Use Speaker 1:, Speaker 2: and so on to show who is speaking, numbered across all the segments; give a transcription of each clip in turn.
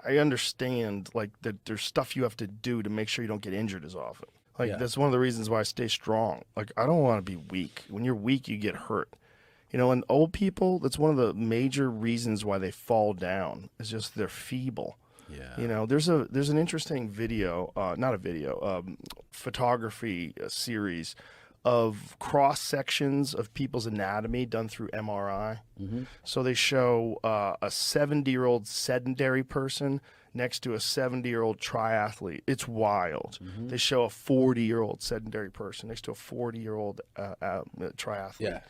Speaker 1: I understand like that there's stuff you have to do to make sure you don't get injured as often. Like that's one of the reasons why I stay strong. Like I don't want to be weak. When you're weak, you get hurt. You know, and old people, that's one of the major reasons why they fall down. Is just they're feeble.
Speaker 2: Yeah.
Speaker 1: You know, there's an interesting video, not a video, photography series of cross sections of people's anatomy done through MRI. So they show a 70-year-old sedentary person next to a 70-year-old triathlete. It's wild. They show a 40-year-old sedentary person next to a 40-year-old triathlete.
Speaker 2: Yeah.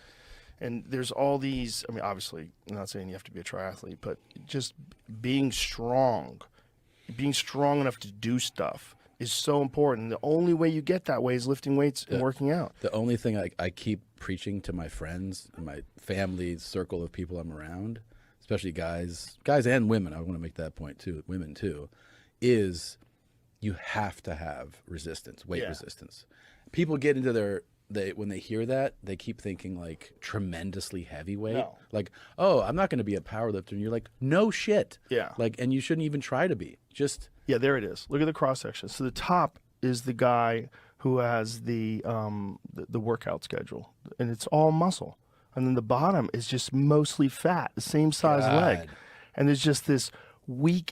Speaker 1: And there's all these, I mean, obviously, I'm not saying you have to be a triathlete, but just being strong enough to do stuff is so important. The only way you get that way is lifting weights and working out.
Speaker 2: The only thing I keep preaching to my friends and my family circle of people I'm around, especially guys and women, I want to make that point too, women too, is you have to have resistance, weight resistance. People get into when they hear that, they keep thinking like tremendously heavyweight.
Speaker 1: No.
Speaker 2: Like, oh, I'm not going to be a powerlifter. And you're like, no shit.
Speaker 1: Yeah.
Speaker 2: Like, and you shouldn't even try to be. Just.
Speaker 1: Yeah, there it is. Look at the cross section. So the top is the guy who has the workout schedule, and it's all muscle. And then the bottom is just mostly fat, the same size leg. And there's just this weak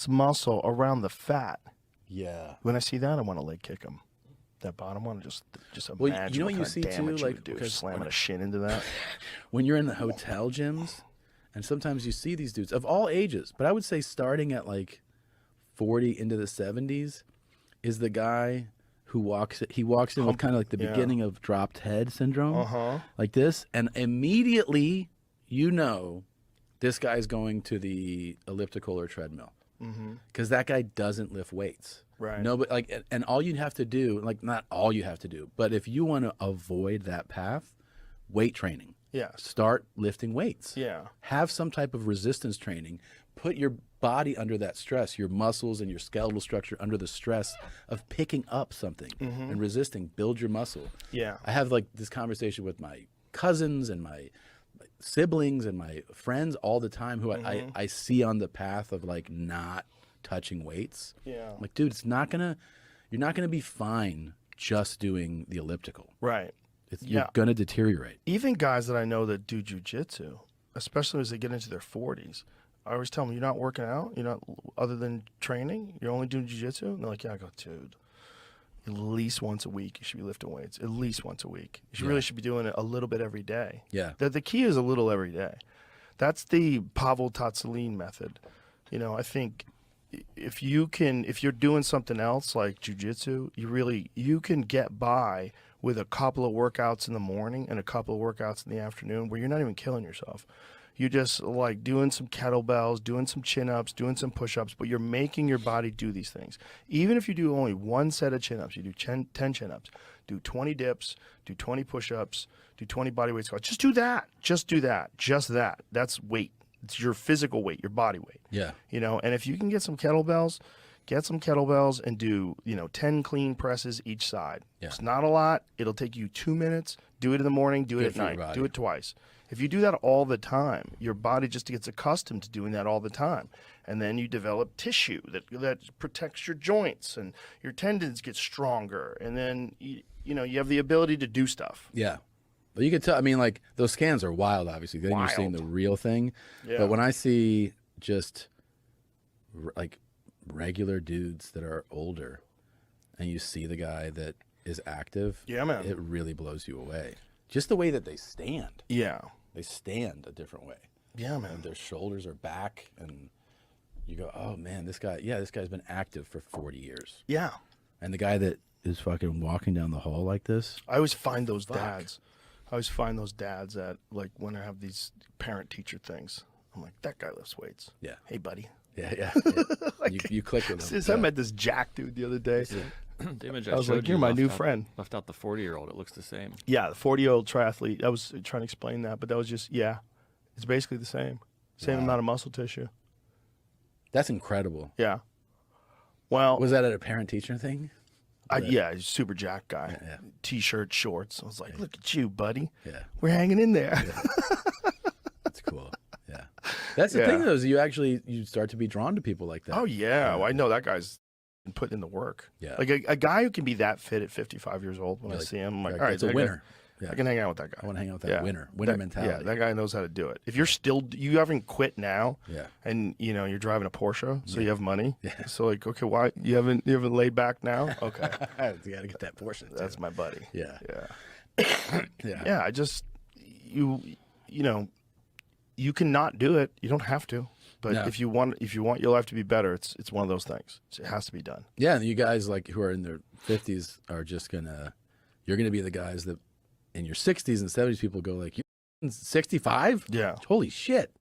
Speaker 1: muscle around the fat.
Speaker 2: Yeah.
Speaker 1: When I see that, I want to leg kick him. That bottom one, just imagine
Speaker 2: you know what you
Speaker 1: kind
Speaker 2: see
Speaker 1: of damage
Speaker 2: too,
Speaker 1: you
Speaker 2: like
Speaker 1: would do,
Speaker 2: because
Speaker 1: slamming a shin into that.
Speaker 2: When you're in the hotel gyms, and sometimes you see these dudes of all ages, but I would say starting at like 40 into the 70s is the guy who walks in with kind of like the beginning of dropped head syndrome, like this, and immediately you know this guy's going to the elliptical or treadmill because that guy doesn't lift weights.
Speaker 1: Right.
Speaker 2: No, but like, and all you have to do, like not all you have to do, but if you want to avoid that path, weight training.
Speaker 1: Yeah.
Speaker 2: Start lifting weights.
Speaker 1: Yeah.
Speaker 2: Have some type of resistance training. Put your body under that stress, your muscles and your skeletal structure under the stress of picking up something and resisting. Build your muscle.
Speaker 1: Yeah.
Speaker 2: I have like this conversation with my cousins and my siblings and my friends all the time who I see on the path of like not touching weights.
Speaker 1: Yeah.
Speaker 2: I'm like, dude, you're not gonna be fine just doing the elliptical.
Speaker 1: Right.
Speaker 2: You're gonna deteriorate.
Speaker 1: Even guys that I know that do jujitsu, especially as they get into their 40s, I always tell them, "You're not working out. You're not, other than training. You're only doing jujitsu." And they're like, "Yeah." I go, "Dude, at least once a week you should be lifting weights. At least once a week. You really should be doing it a little bit every day."
Speaker 2: Yeah.
Speaker 1: The key is a little every day. That's the Pavel Tsatsouline method. You know, I think if you're doing something else like jujitsu, you can get by with a couple of workouts in the morning and a couple of workouts in the afternoon where you're not even killing yourself. You're just like doing some kettlebells, doing some chin-ups, doing some push-ups, but you're making your body do these things. Even if you do only one set of chin-ups, you do 10 chin-ups, do 20 dips, do 20 push-ups, do 20 bodyweight squats. Just do that. Just do that. Just that. That's weight. It's your physical weight, your body weight.
Speaker 2: Yeah.
Speaker 1: You know, and if you can get some kettlebells and do, 10 clean presses each side.
Speaker 2: Yeah.
Speaker 1: It's not a lot. It'll take you 2 minutes. Do it in the morning, do it at night, do it twice. If you do that all the time, your body just gets accustomed to doing that all the time. And then you develop tissue that protects your joints and your tendons get stronger. And then, you have the ability to do stuff.
Speaker 2: Yeah. But you can tell, I mean, like, those scans are wild, obviously. Then you're seeing the real thing. Yeah. But when I see just, like, regular dudes that are older and you see the guy that is active,
Speaker 1: yeah, man,
Speaker 2: it really blows you away. Just the way that they stand.
Speaker 1: Yeah.
Speaker 2: They stand a different way.
Speaker 1: Yeah, man.
Speaker 2: And their shoulders are back, and you go, oh, man, this guy's been active for 40 years.
Speaker 1: Yeah.
Speaker 2: And the guy that is fucking walking down the hall like this.
Speaker 1: I always find those dads. At, like, when I have these parent-teacher things. I'm like, that guy lifts weights.
Speaker 2: Yeah.
Speaker 1: Hey, buddy.
Speaker 2: Yeah. Like, you click with him.
Speaker 1: I met this jack dude the other day.
Speaker 3: The image
Speaker 1: I was like, you're my new friend.
Speaker 3: Left out the 40-year-old. It looks the same.
Speaker 1: Yeah, the 40-year-old triathlete. I was trying to explain that, but that was just, it's basically the same. Same amount of muscle tissue.
Speaker 2: That's incredible.
Speaker 1: Yeah. Well.
Speaker 2: Was that at a parent-teacher thing?
Speaker 1: Yeah, super jack guy.
Speaker 2: Yeah.
Speaker 1: T-shirt, shorts. I was like, look at you, buddy.
Speaker 2: Yeah.
Speaker 1: We're hanging in there.
Speaker 2: Yeah. That's cool. Yeah. That's the
Speaker 1: Yeah.
Speaker 2: thing, though, is you start to be drawn to people like that.
Speaker 1: Oh yeah, well, I know that guy's been putting in the work.
Speaker 2: Yeah.
Speaker 1: Like a guy who can be that fit at 55 years old. When
Speaker 2: You're
Speaker 1: I
Speaker 2: like,
Speaker 1: see him, I'm like,
Speaker 2: Like,
Speaker 1: all right,
Speaker 2: that's a
Speaker 1: that guy-
Speaker 2: winner. Yeah.
Speaker 1: I can hang out with that guy.
Speaker 2: I want to hang out with that
Speaker 1: Yeah.
Speaker 2: winner
Speaker 1: That-
Speaker 2: mentality.
Speaker 1: Yeah, that guy knows how to do it. If you're still, you haven't quit now,
Speaker 2: Yeah.
Speaker 1: and you're driving a Porsche, so you have money.
Speaker 2: Yeah.
Speaker 1: So like, okay, why you haven't laid back now? Okay,
Speaker 2: You got to get that portion.
Speaker 1: that's my buddy.
Speaker 2: Yeah.
Speaker 1: Yeah,
Speaker 2: Yeah.
Speaker 1: yeah. I just you cannot do it. You don't have to. But
Speaker 2: No.
Speaker 1: if you want your life to be better, it's one of those things. It has to be done.
Speaker 2: Yeah, and you guys like who are in their 50s are you're gonna be the guys that in your 60s and 70s people go like, you're 65?
Speaker 1: Yeah.
Speaker 2: Holy shit.